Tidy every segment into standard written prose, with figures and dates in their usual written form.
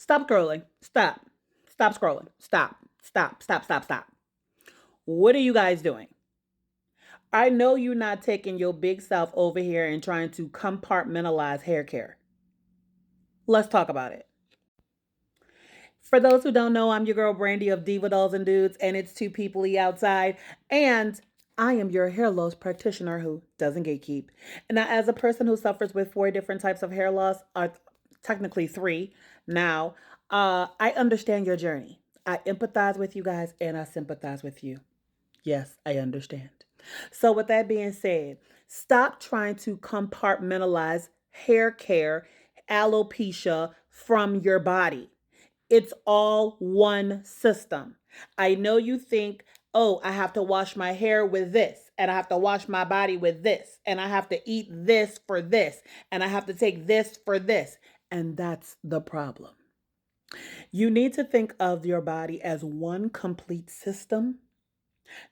Stop scrolling. Stop. Stop scrolling. Stop. Stop. Stop. Stop. Stop. What are you guys doing? I know you're not taking your big self over here and trying to compartmentalize hair care. Let's talk about it. For those who don't know, I'm your girl Brandy of Diva Dolls and Dudes, and it's two people outside. And I am your hair loss practitioner who doesn't gatekeep. And now, as a person who suffers with 4 different types of hair loss, or technically 3 now, I understand your journey. I empathize with you guys and I sympathize with you. Yes, I understand. So, with that being said, stop trying to compartmentalize hair care, alopecia from your body. It's all one system. I know you think, oh, I have to wash my hair with this, and I have to wash my body with this, and I have to eat this for this, and I have to take this for this. And that's the problem. You need to think of your body as one complete system,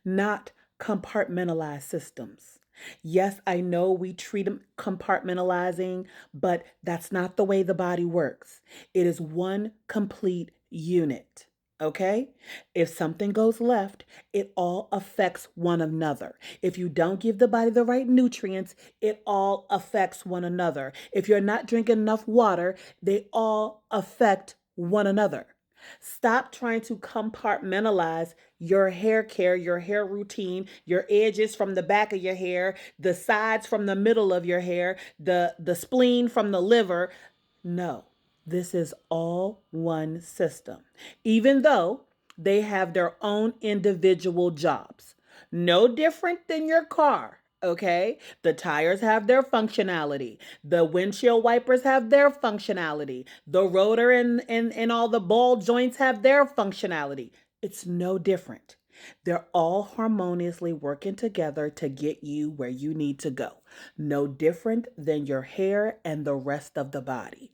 not compartmentalized systems. Yes, I know we treat them compartmentalizing, but that's not the way the body works. It is one complete unit. Okay? If something goes left, it all affects one another. If you don't give the body the right nutrients, it all affects one another. If you're not drinking enough water, they all affect one another. Stop trying to compartmentalize your hair care, your hair routine, your edges from the back of your hair, the sides from the middle of your hair, the spleen from the liver. No, this is all one system, even though they have their own individual jobs. No different than your car. Okay, the tires have their functionality. The windshield wipers have their functionality. The rotor and all the ball joints have their functionality. It's no different. They're all harmoniously working together to get you where you need to go. No different than your hair and the rest of the body.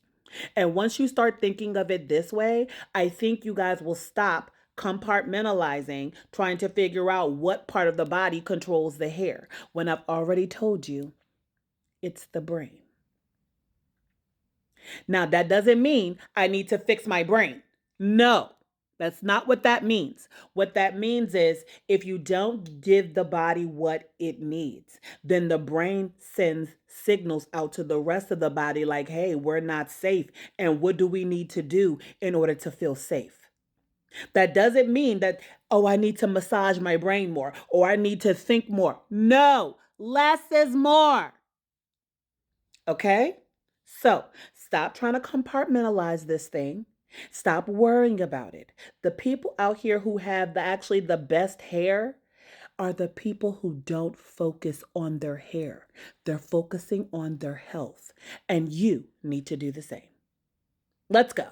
And once you start thinking of it this way, I think you guys will stop compartmentalizing, trying to figure out what part of the body controls the hair, when I've already told you it's the brain. Now, that doesn't mean I need to fix my brain. No, that's not what that means. What that means is if you don't give the body what it needs, then the brain sends signals out to the rest of the body like, hey, we're not safe. And what do we need to do in order to feel safe? That doesn't mean that, oh, I need to massage my brain more or I need to think more. No, less is more. Okay? So stop trying to compartmentalize this thing. Stop worrying about it. The people out here who have actually the best hair are the people who don't focus on their hair. They're focusing on their health. And you need to do the same. Let's go.